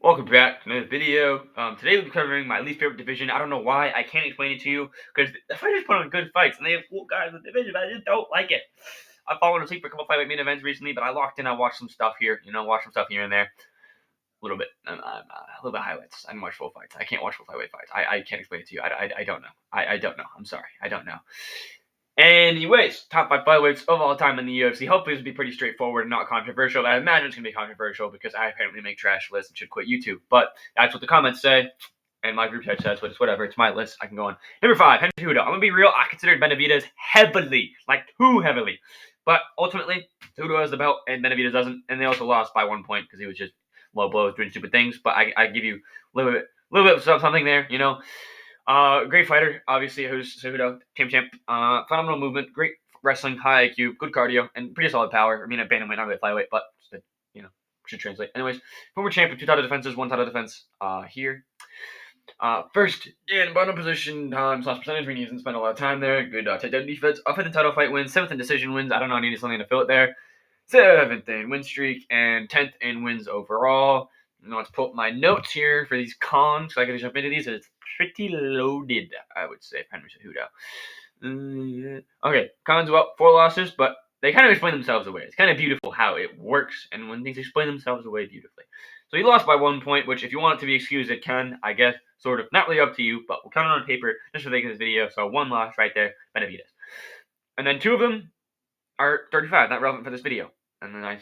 Welcome back to another video. Today we'll be covering my least favorite division. I don't know why. I can't explain it to you because the fighters put on good fights and they have cool guys in the division, but I just don't like it. I've fallen asleep for a couple of flyweight main events recently, but I locked in. I watched some stuff here, watch some stuff here and there. A little bit. A little bit of highlights. I didn't watch full fights. I can't watch full flyweight fights. I can't explain it to you. I don't know. I don't know. I'm sorry. I don't know. Anyways, top 5 flyweights of all time in the UFC. Hopefully this will be pretty straightforward and not controversial. But I imagine it's going to be controversial because I apparently make trash lists and should quit YouTube. But that's what the comments say. And my group chat says, but it's whatever. It's my list. I can go on. Number 5, Henry Cejudo. I'm going to be real. I considered Benavidez heavily. Like, too heavily. But ultimately, Cejudo has the belt and Benavidez doesn't. And they also lost by 1 point because he was just low blows, doing stupid things. But I give you a little bit of something there, Great fighter, obviously, who's Cejudo, champ. Phenomenal movement, great wrestling, high IQ, good cardio, and pretty solid power. I mean, at bantamweight, not really flyweight, but should translate. Anyways, former champ with 2 title defenses, 1 title defense here. First in bottom position times loss percentage. He hasn't spent a lot of time there. Good takedown defense. Up in the title fight wins, 7th in decision wins. I don't know, I needed something to fill it there. 7th in win streak and 10th in wins overall. Let's pull up my notes here for these cons, so I can jump into these. It's pretty loaded, I would say, Henry Cejudo. Okay, cons, well, 4 losses, but they kind of explain themselves away. It's kind of beautiful how it works, and when things explain themselves away beautifully. So he lost by 1 point, which if you want it to be excused, it can, I guess, sort of. Not really up to you, but we'll count it on paper just for the sake of this video. So 1 loss right there, Benavidez. And then 2 of them are 35, not relevant for this video. And then I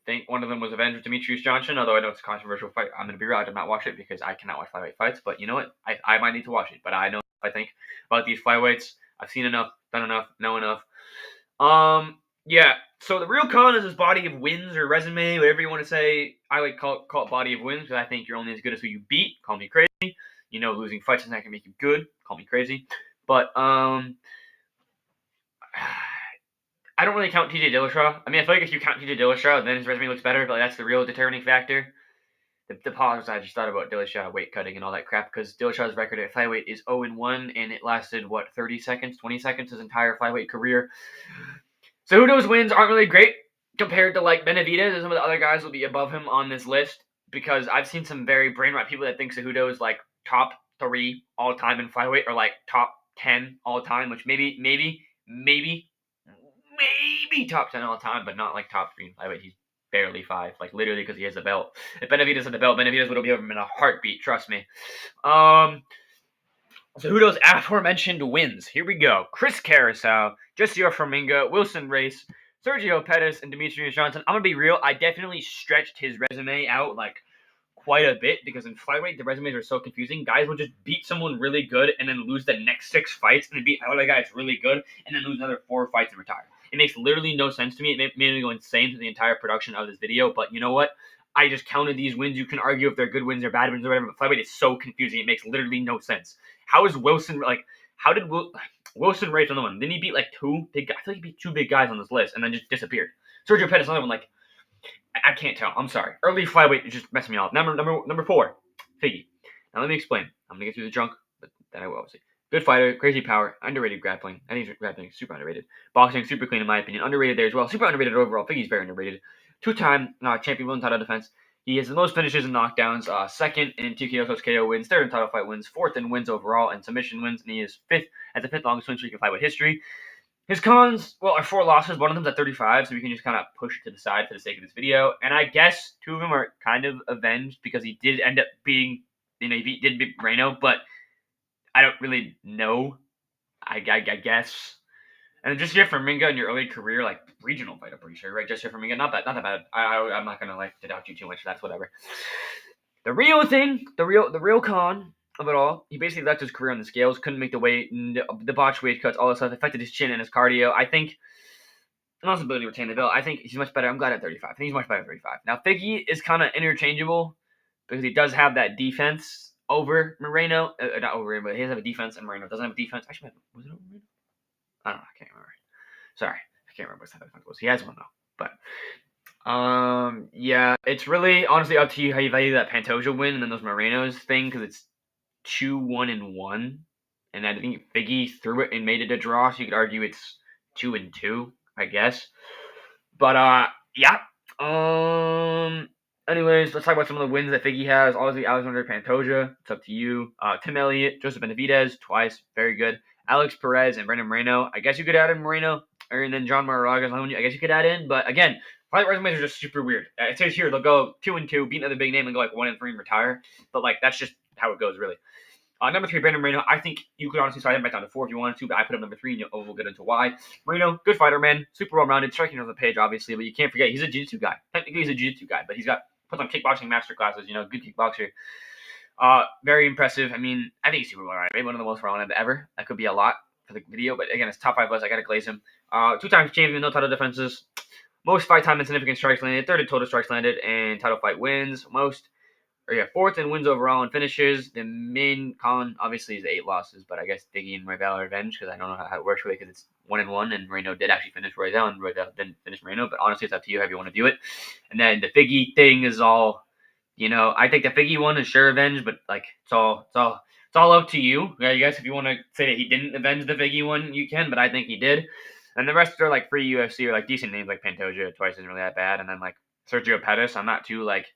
think one of them was avenged with Demetrius Johnson, although I know it's a controversial fight. I'm going to be real, I did not watch it because I cannot watch flyweight fights, but you know what? I might need to watch it, but I know I think about these flyweights. I've seen enough, done enough, know enough. Yeah, so the real con is his body of wins or resume, whatever you want to say. I like call it body of wins because I think you're only as good as who you beat. Call me crazy. Losing fights is not going to make you good. Call me crazy. But, I don't really count TJ Dillashaw. I mean, I feel like if you count TJ Dillashaw, then his resume looks better, but that's the real determining factor. The pause I just thought about Dillashaw weight cutting and all that crap, because Dillashaw's record at flyweight is 0-1, and it lasted, 30 seconds, 20 seconds, his entire flyweight career. So Cejudo's wins aren't really great compared to, Benavidez, and some of the other guys will be above him on this list, because I've seen some very brain-rot people that think Cejudo is, top 3 all-time in flyweight, or, top 10 all-time, which maybe top 10 all time, but not top 3 in flyweight. He's barely 5, literally because he has the belt. If Benavidez had the belt, Benavidez would have been over him in a heartbeat, trust me. Cejudo's aforementioned wins. Here we go. Chris Carousel, Jessior Formiga, Wilson Race, Sergio Pettis, and Demetrius Johnson. I'm going to be real. I definitely stretched his resume out, quite a bit, because in flyweight, the resumes are so confusing. Guys will just beat someone really good and then lose the next 6 fights, and then beat another guy that's really good and then lose another 4 fights and retire. It makes literally no sense to me. It made me go insane to the entire production of this video, but you know what? I just counted these wins. You can argue if they're good wins or bad wins or whatever, but flyweight is so confusing. It makes literally no sense. How is Wilson, how did Wilson race on the one? Didn't he beat, 2 big guys? I feel like he beat 2 big guys on this list and then just disappeared. Sergio Pettis, another one, I can't tell. I'm sorry. Early flyweight just messed me up. Number 4, Figgy. Now let me explain. I'm gonna get through the junk, but then I will obviously. Good fighter, crazy power, underrated grappling. I think grappling is super underrated. Boxing, super clean in my opinion. Underrated there as well. Super underrated overall. Figgy's very underrated. 2-time champion, 1 title defense. He has the most finishes and knockdowns. 2nd in TKO KO wins. 3rd in title fight wins. 4th in wins overall and submission wins. And he is 5th at the 5th longest win streak in flyweight history. His cons, are 4 losses. One of them's at 35, so we can just kind of push it to the side for the sake of this video. And I guess 2 of them are kind of avenged because he did end up being, he did beat Moreno, but I don't really know. I guess. And just here from Minga in your early career, regional fight, I'm pretty sure, right? Just here from Minga, not that bad. I'm not gonna doubt you too much. That's whatever. The real thing, the real con of it all, he basically left his career on the scales, couldn't make the weight, the botched weight cuts, all that stuff affected his chin and his cardio. I think, and also ability to retain the belt. I think he's much better. I'm glad at 35. I think he's much better at 35. Now, Figgy is kind of interchangeable because he does have that defense over Moreno. Not over him, but he does have a defense, and Moreno doesn't have a defense. Actually, was it over Moreno? I don't know. I can't remember. Sorry. I can't remember what the defense was. He has one, though. But, yeah, it's really honestly up to you how you value that Pantoja win and then those Morenos thing, because it's 2-1-1, and I think Figgy threw it and made it a draw, so you could argue it's 2-2, I guess. But yeah, Anyways, let's talk about some of the wins that Figgy has. Obviously, Alexander Pantoja. It's up to you. Tim Elliott, Joseph Benavidez, twice. Very good. Alex Perez and Brandon Moreno. I guess you could add in Moreno. And then John Maraga's I guess you could add in. But again, fight resumes are just super weird. It says here they'll go 2-2, beat another big name, and go like 1-3 and retire. But like that's just how it goes, really. Number 3, Brandon Moreno. I think you could honestly slide him back down to 4 if you wanted to, but I put him number 3, and we'll get into why. Moreno, good fighter, man. Super well-rounded. Striking on the page, obviously, but you can't forget he's a jiu-jitsu guy. Technically, he's a jiu-jitsu guy, but he's got puts on kickboxing master classes. Good kickboxer. Very impressive. I mean, I think he's super well-rounded. Maybe one of the most well-rounded ever. That could be a lot for the video, but again, it's top 5 list. I got to glaze him. 2-time champion, no title defenses. Most fight-time and significant strikes landed. 3rd in total strikes landed, and title fight wins. 4th in wins overall and finishes. The main con, obviously, is 8 losses, but I guess Diggy and Royval are avenged because I don't know how it works really because it's 1-1, and Moreno did actually finish Royval, and Royval didn't finish Moreno, but honestly, it's up to you how you want to view it. And then the Figgy thing is all, I think the Figgy one is sure avenged, but like it's all up to you. I guess if you want to say that he didn't avenge the Figgy one, you can, but I think he did. And the rest are like free UFC or like decent names like Pantoja twice isn't really that bad, and then like Sergio Pettis, I'm not too like.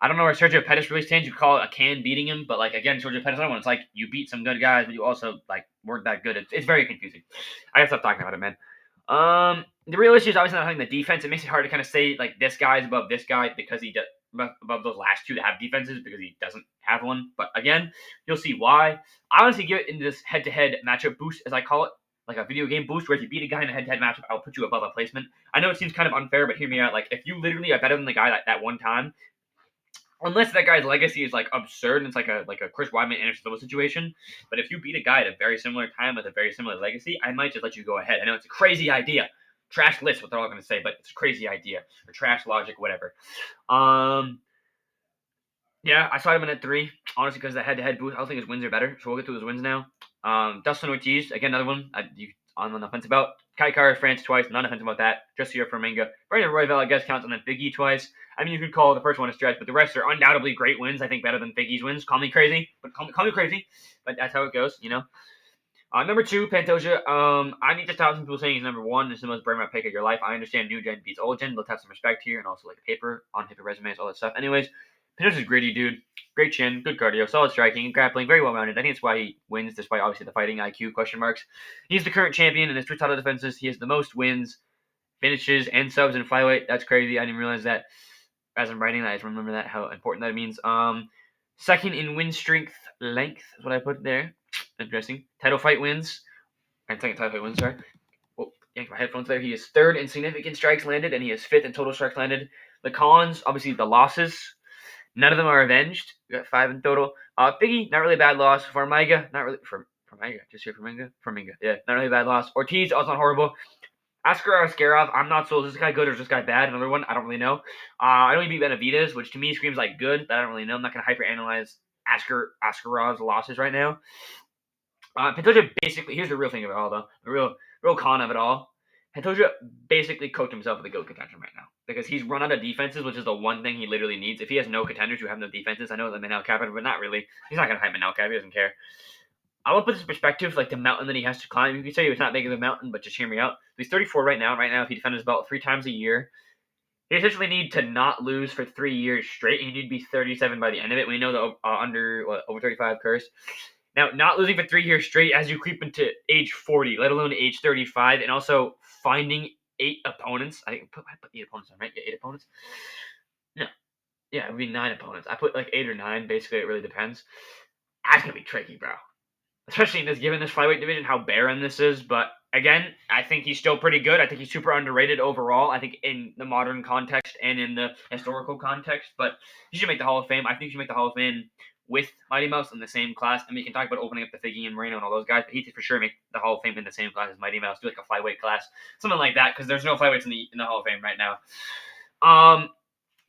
I don't know where Sergio Pettis really stands. You could call it a can beating him, but like again, Sergio Pettis, it's like you beat some good guys, but you also like weren't that good. It's very confusing. I gotta stop talking about it, man. The real issue is obviously not having the defense. It makes it hard to kind of say like this guy's above this guy because he does above those last two that have defenses because he doesn't have one. But again, you'll see why. I honestly give it in this head-to-head matchup boost, as I call it, like a video game boost, where if you beat a guy in a head-to-head matchup, I'll put you above a placement. I know it seems kind of unfair, but hear me out. Like if you literally are better than the guy that one time. Unless that guy's legacy is like absurd and it's like a Chris Weidman Anderson Silva situation, but if you beat a guy at a very similar time with a very similar legacy, I might just let you go ahead. I know it's a crazy idea, trash list, what they're all going to say, but it's a crazy idea or trash logic, whatever. Yeah, I saw him in at 3, honestly, because the head-to-head boost. I don't think his wins are better, so we'll get to his wins now. Dustin Ortiz, again, another one on the offense about. Kai Kara France twice, not offensive about that. Just here for Minga. Brandon Royval, I guess, counts, and then Figgy twice. I mean, you could call the first one a stretch, but the rest are undoubtedly great wins. I think better than Figgy's wins. Call me crazy, but that's how it goes, Number 2, Pantoja. I need to stop some people saying he's number 1. This is the most brain pick of your life. I understand new gen beats old gen. Let's have some respect here, and also like paper resumes, all that stuff. Anyways, Pantoja's gritty, dude. Great chin, good cardio, solid striking, grappling, very well rounded. I think that's why he wins, despite obviously the fighting IQ question marks. He's the current champion in his 3 title defenses. He has the most wins, finishes, and subs in flyweight. That's crazy. I didn't realize that. As I'm writing that, I just remember that how important that means. 2nd in win strength length is what I put there. Interesting. Title fight wins. And 2nd title fight wins, sorry. Oh, yank my headphones there. He is 3rd in significant strikes landed, and he is 5th in total strikes landed. The cons, obviously the losses. None of them are avenged. We got 5 in total. Figgy, not really bad loss. Formiga, not really. Formiga, just here Formiga? Formiga, yeah, not really bad loss. Ortiz, also not horrible. Askarov, I'm not sold. Is this guy good or is this guy bad? Another one, I don't really know. I know he beat Benavidez, which to me screams like good, but I don't really know. I'm not going to hyperanalyze Askarov's losses right now. Pantoja basically, here's the real thing of it all, though. The real con of it all. Pantoja basically cooked himself with a GOAT contention right now because he's run out of defenses, which is the one thing he literally needs. If he has no contenders who have no defenses, I know the Manel Cap, but not really. He's not going to fight Manel Cap. He doesn't care. I want to put this in perspective, like the mountain that he has to climb. You could say it's not big of a mountain, but just hear me out. He's 34 right now. Right now, if he defends his belt 3 times a year, he essentially need to not lose for 3 years straight. He need to be 37 by the end of it. We know the over 35 curse. Now, not losing for 3 years straight as you creep into age 40, let alone age 35, and also finding 8 opponents. I put 8 opponents on, right? Yeah, 8 opponents. No. Yeah, it would be 9 opponents. I put like 8 or 9. Basically, it really depends. That's going to be tricky, bro. Especially in given this flyweight division, how barren this is. But again, I think he's still pretty good. I think he's super underrated overall. I think in the modern context and in the historical context. But he should make the Hall of Fame. I think he should make the Hall of Fame with Mighty Mouse in the same class. And we can talk about opening up the Figgy and Moreno and all those guys. But he should for sure make the Hall of Fame in the same class as Mighty Mouse. Do like a flyweight class, something like that, because there's no flyweights in the Hall of Fame right now.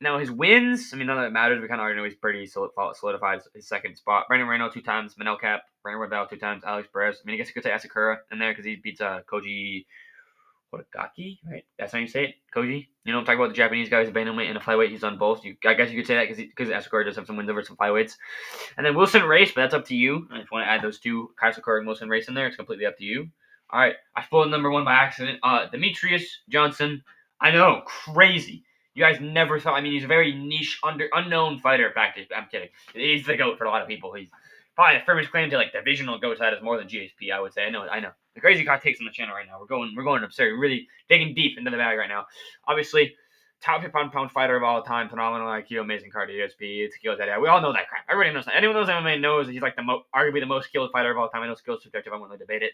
Now, his wins, I mean, none of that matters. We kind of already know he's pretty solidified his 2nd spot. Brandon Moreno 2 times, Manel Cap, Brandon Royval 2 times, Alex Perez. I mean, I guess you could say Asakura in there because he beats Koji Horigaki, right? That's how you say it, Koji. I'm talking about the Japanese guy who's a bantamweight and a flyweight. He's on both. I guess you could say that because Asakura does have some wins over some flyweights. And then Wilson Race, but that's up to you. And if you want to add those 2, Asakura and Wilson Race in there, it's completely up to you. All right, I pulled number 1 by accident. Demetrius Johnson. I know, crazy. You guys never thought. I mean, he's a very niche, unknown fighter. Practice. I'm kidding. He's the GOAT for a lot of people. He's probably the firmest claim to like divisional GOAT status more than GSP. I would say. I know. The crazy hot takes on the channel right now. We're going absurd. We're really digging deep into the bag right now. Obviously, top pound fighter of all time, phenomenal IQ, amazing cardio, speed, skills. We all know that crap. Everybody knows that. Anyone knows MMA knows that he's like arguably the most skilled fighter of all time. I know skills subjective. I won't really debate it.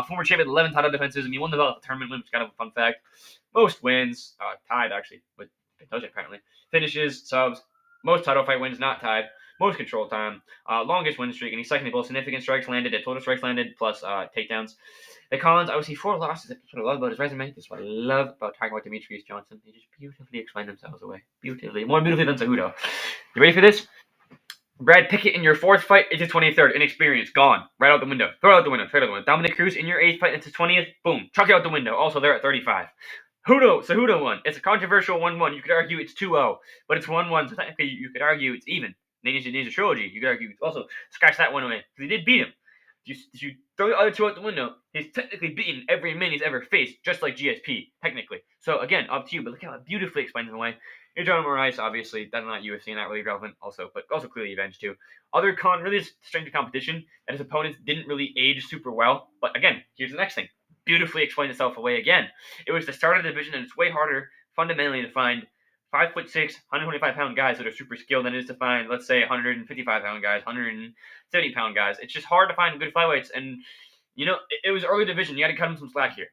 Former champion, 11 title defenses. I mean, won the belt at the tournament win, which is kind of a fun fact. Most wins, tied actually with Pantoja apparently. Finishes, subs, most title fight wins, not tied. Most control time, longest win streak, and he's second in both significant strikes landed and total strikes landed, plus takedowns. The Collins, obviously 4 losses. That's what I love about his resume. This is what I love about talking about Demetrius Johnson. They just beautifully explain themselves away. Beautifully. More beautifully than Cejudo. You ready for this? Brad Pickett in your 4th fight, it's his 23rd. Inexperience, gone. Right out the window. Throw it out the window. Straight out the window. Dominic Cruz in your 8th fight, it's his 20th. Boom. Chuck it out the window. Also there at 35. Cejudo won. It's a controversial 1-1. You could argue it's 2-0, but it's 1-1, so technically you could argue it's even. Ninja Trilogy, you could argue also scratch that one away, because he did beat him. If you throw the other 2 out the window, he's technically beaten every man he's ever faced, just like GSP, technically. So again, up to you, but look how it beautifully explains them away. Adriano Moraes, obviously, that's not UFC, not really relevant, but also clearly avenged too. Other really strength of competition, that his opponents didn't really age super well, but again, here's the next thing. Beautifully explained itself away again. It was the start of the division, and it's way harder, fundamentally, to find 5'6", 125-pound guys that are super skilled than it is to find, let's say, 155-pound guys, 170-pound guys. It's just hard to find good flyweights, and it was early division. You got to cut him some slack here.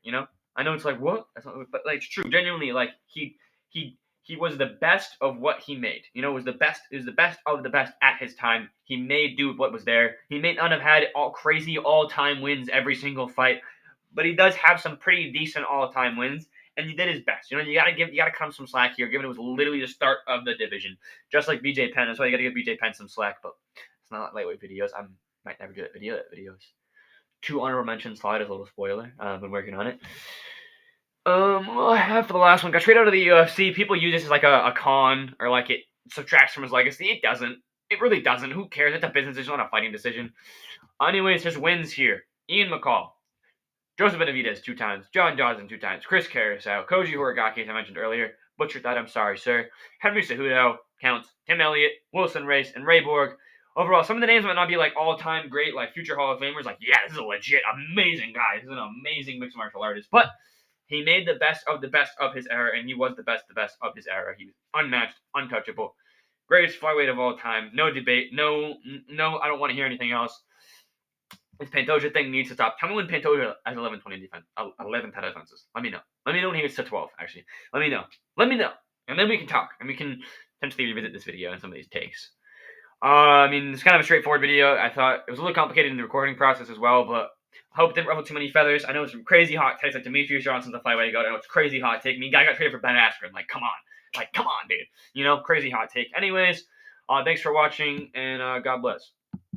I know it's like what, but like it's true. Genuinely, like he was the best of what he made. It was the best of the best at his time. He made do with what was there. He may not have had crazy all-time wins every single fight, but he does have some pretty decent all-time wins. And he did his best. You gotta cut him some slack here, given it was literally the start of the division. Just like BJ Penn. That's why you gotta give BJ Penn some slack, but it's not lightweight videos. I might never do that videos. 2 honorable mentions, slide as a little spoiler. I've been working on it. What I have for the last one, got straight out of the UFC. People use this as like a con, or like it subtracts from his legacy. It doesn't. It really doesn't. Who cares? It's a business decision, not a fighting decision. Anyways, just wins here. Ian McCall. Joseph Benavidez 2 times, John Johnson 2 times, Chris Carousel, Koji Horigaki, as I mentioned earlier, butchered that, I'm sorry, sir, Henry Cejudo, counts, Tim Elliott, Wilson Race, and Ray Borg. Overall, some of the names might not be like all-time great, like future Hall of Famers, like, yeah, this is a legit, amazing guy, this is an amazing mixed martial artist, but he made the best of his era, and he was the best of his era. He was unmatched, untouchable, greatest flyweight of all time, no debate, no, I don't want to hear anything else. This Pantoja thing needs to stop. Tell me when Pantoja has 11 title defenses. Let me know. Let me know when he gets to 12, actually. Let me know. And then we can talk. And we can potentially revisit this video and some of these takes. I mean, it's kind of a straightforward video. I thought it was a little complicated in the recording process as well, but I hope it didn't ruffle too many feathers. I know it's some crazy hot takes like Demetrius Johnson's the flyweight goat. I know it's crazy hot take. I mean, guy got traded for Ben Askren. Like, come on. Come on, dude. Crazy hot take. Anyways, thanks for watching, and God bless.